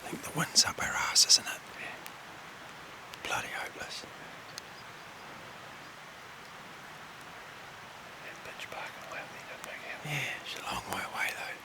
I think the wind's up our ass, isn't it? Yeah. Bloody hopeless. That bitch barking away at me, doesn't make it. Yeah, she's a long way away though.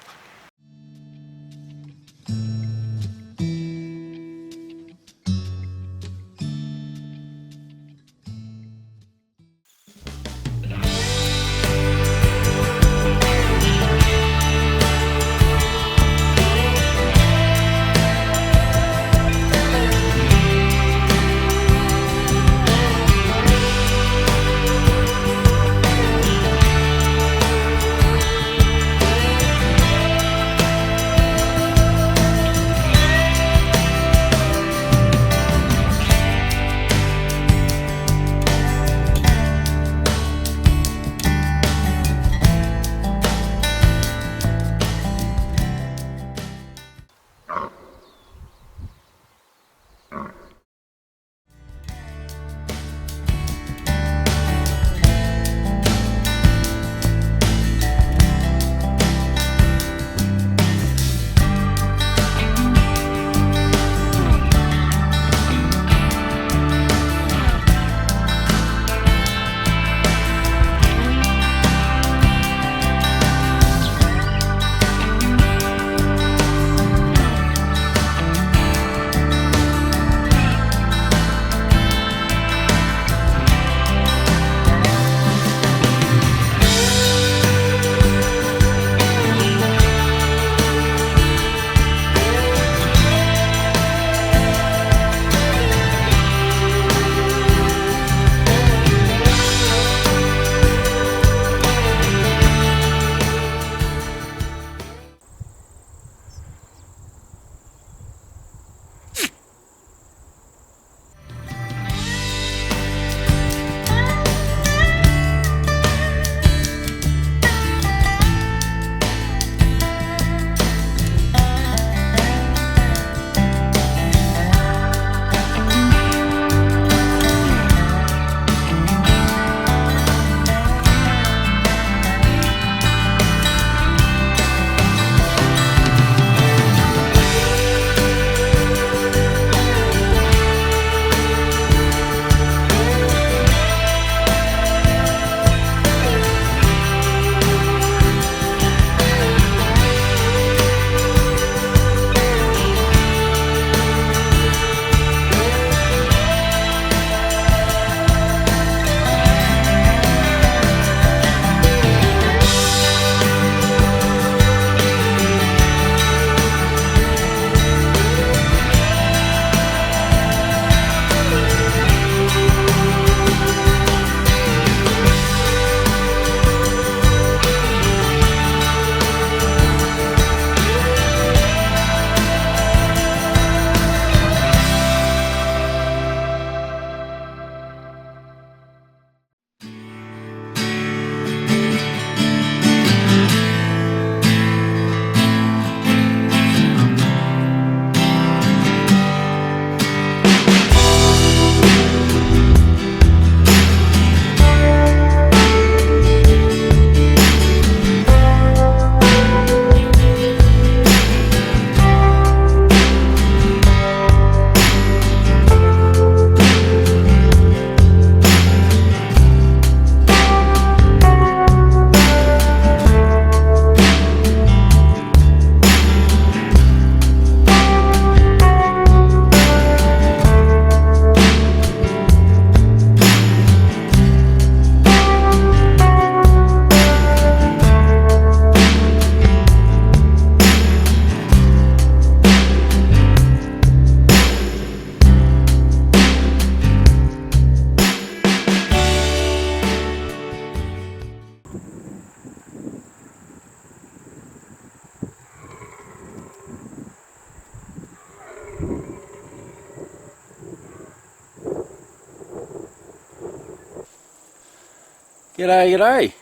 G'day, g'day.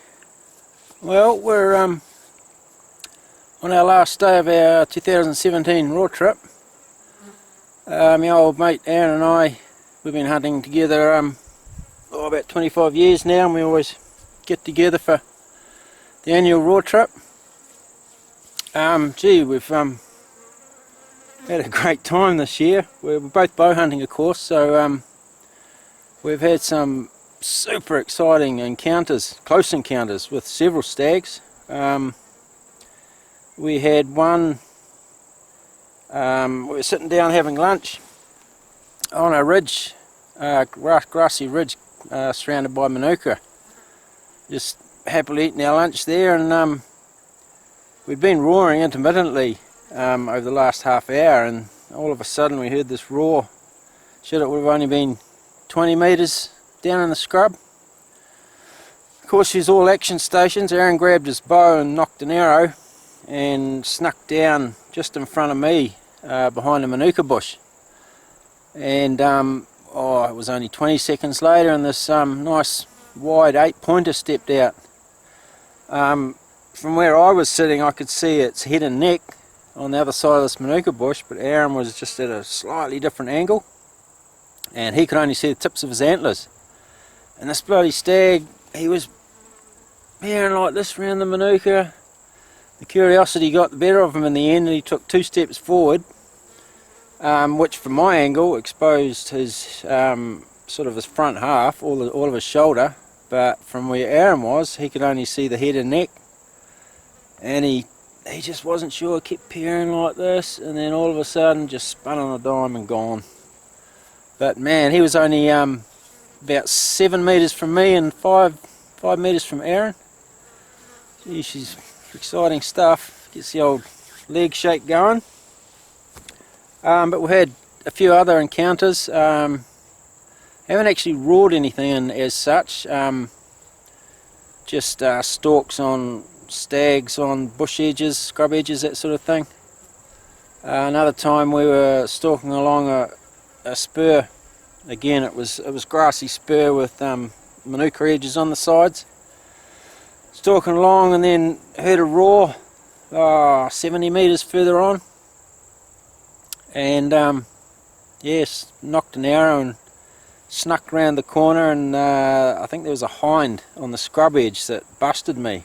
Well, we're on our last day of our 2017 raw trip. My old mate Aaron and I, we've been hunting together about 25 years now, and we always get together for the annual raw trip. Gee, we've had a great time this year. We're both bow hunting, of course, so we've had some super exciting encounters, close encounters with several stags. We had one, we were sitting down having lunch on a ridge, grassy ridge surrounded by manuka, just happily eating our lunch there, and we'd been roaring intermittently over the last half hour, and all of a sudden we heard this roar. Shit, it would have only been 20 metres down in the scrub. Of course, she's all action stations. Aaron grabbed his bow and knocked an arrow and snuck down just in front of me behind a manuka bush, and it was only 20 seconds later and this nice wide 8-pointer stepped out. From where I was sitting I could see its head and neck on the other side of this manuka bush, but Aaron was just at a slightly different angle and he could only see the tips of his antlers. And this bloody stag, he was peering like this around the manuka. The curiosity got the better of him in the end, and he took 2 steps forward, which from my angle exposed his sort of his front half, all of his shoulder. But from where Aaron was, he could only see the head and neck, and he just wasn't sure. Kept peering like this, and then all of a sudden just spun on a dime and gone. But man, he was only about 7 metres from me and 5 metres from Aaron. Gee, she's exciting stuff. Gets the old leg shake going. But we've had a few other encounters. Haven't actually roared anything in as such. Just stalks on stags on bush edges, scrub edges, that sort of thing. Another time we were stalking along a spur. Again, it was grassy spur with manuka edges on the sides. Stalking along and then heard a roar 70 metres further on, and yes, knocked an arrow and snuck round the corner, and I think there was a hind on the scrub edge that busted me.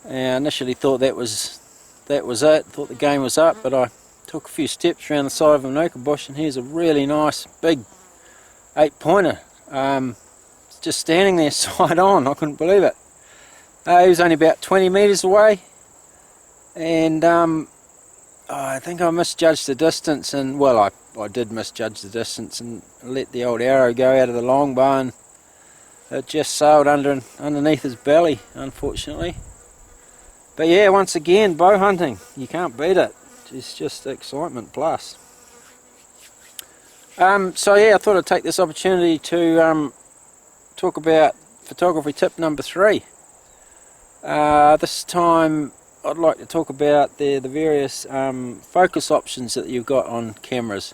And I initially thought that was it, thought the game was up, but I took a few steps around the side of a manuka bush and here's a really nice big 8-pointer just standing there side on. I couldn't believe it. He was only about 20 metres away, and I think I misjudged the distance, and well, I did misjudge the distance and let the old arrow go out of the longbow, and it just sailed underneath his belly, unfortunately. But yeah, once again, bow hunting, you can't beat it. It's just excitement plus. So yeah, I thought I'd take this opportunity to talk about photography tip number 3. This time I'd like to talk about the various focus options that you've got on cameras.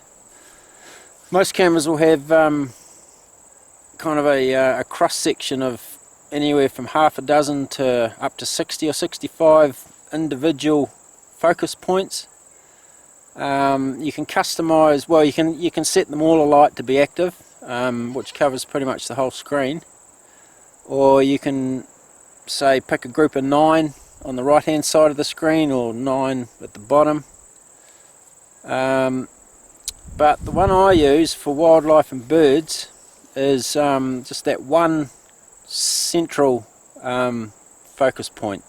Most cameras will have kind of a cross section of anywhere from half a dozen to up to 60 or 65 individual focus points. You can customize, well, you can set them all alight to be active, which covers pretty much the whole screen, or you can say pick a group of 9 on the right hand side of the screen or 9 at the bottom. But the one I use for wildlife and birds is just that one central focus point.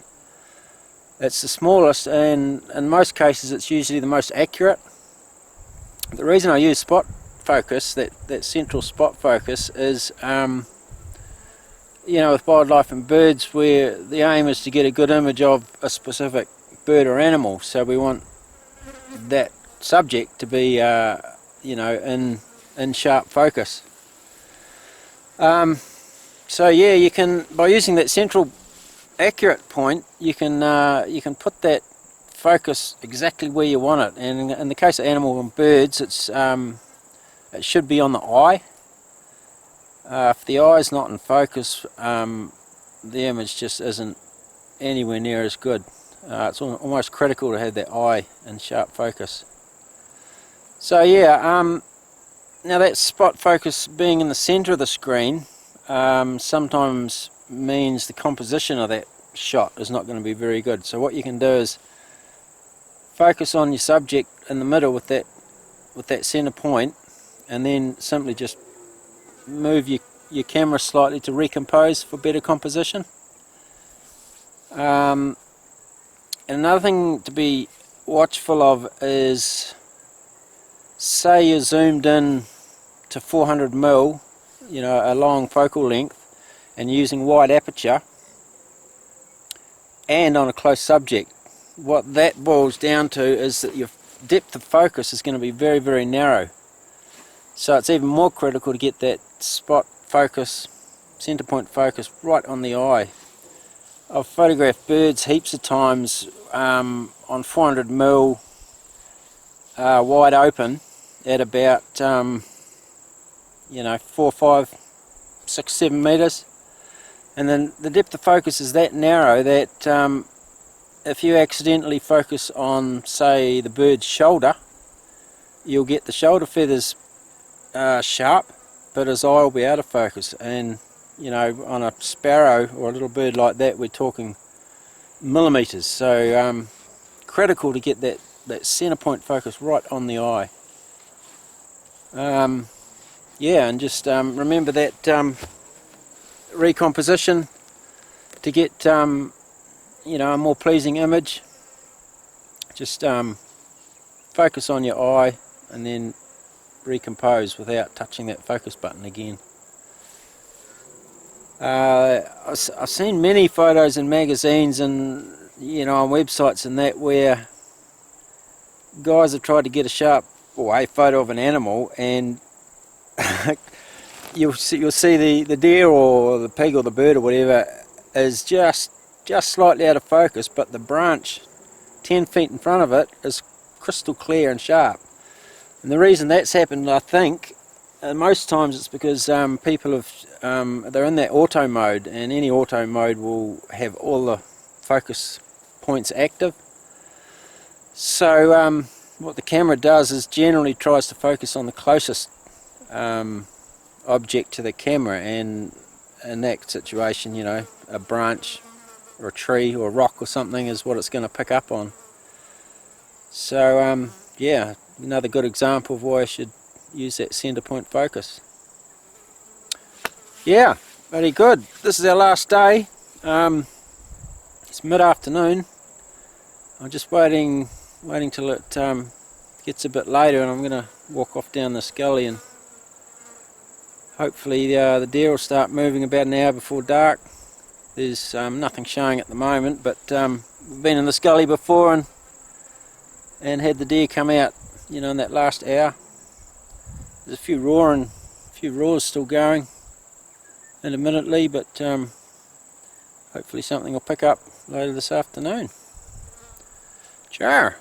It's the smallest, and in most cases it's usually the most accurate. The reason I use spot focus, that central spot focus, is you know, with wildlife and birds, where the aim is to get a good image of a specific bird or animal, so we want that subject to be you know, in sharp focus. So yeah, you can, by using that central accurate point, you can put that focus exactly where you want it. And in the case of animal and birds, it's it should be on the eye. If the eye's not in focus, the image just isn't anywhere near as good. It's almost critical to have that eye in sharp focus. So yeah, now that spot focus being in the center of the screen sometimes means the composition of that shot is not going to be very good. So what you can do is focus on your subject in the middle with that center point, and then simply just move your camera slightly to recompose for better composition. And another thing to be watchful of is, say you're zoomed in to 400mm, you know, a long focal length, and using wide aperture and on a close subject. What that boils down to is that your depth of focus is going to be very, very narrow. So it's even more critical to get that spot focus, center point focus, right on the eye. I've photographed birds heaps of times on 400mm wide open at about you know, 4, 5, 6, 7 meters, and then the depth of focus is that narrow that if you accidentally focus on, say, the bird's shoulder, you'll get the shoulder feathers sharp, but his eye will be out of focus. And you know, on a sparrow or a little bird like that, we're talking millimeters. So critical to get that center point focus right on the eye. Yeah, and just remember that recomposition to get you know, a more pleasing image. Just focus on your eye and then recompose without touching that focus button again. I've seen many photos in magazines and, you know, on websites and that, where guys have tried to get a sharp, or a photo of an animal, and you'll see the deer or the pig or the bird or whatever is just slightly out of focus, but the branch 10 feet in front of it is crystal clear and sharp. And the reason that's happened, I think, most times it's because people have, they're in that auto mode, and any auto mode will have all the focus points active. So what the camera does is generally tries to focus on the closest object to the camera, and in that situation, you know, a branch or a tree or a rock or something is what it's going to pick up on. So yeah, another good example of why I should use that center point focus. Yeah, very good. This is our last day. It's mid-afternoon. I'm just waiting till it gets a bit later, and I'm going to walk off down this gully, and hopefully the deer will start moving about an hour before dark. There's nothing showing at the moment, but we've been in this gully before and had the deer come out, you know, in that last hour. There's a few roars still going intermittently, but hopefully something will pick up later this afternoon. Sure.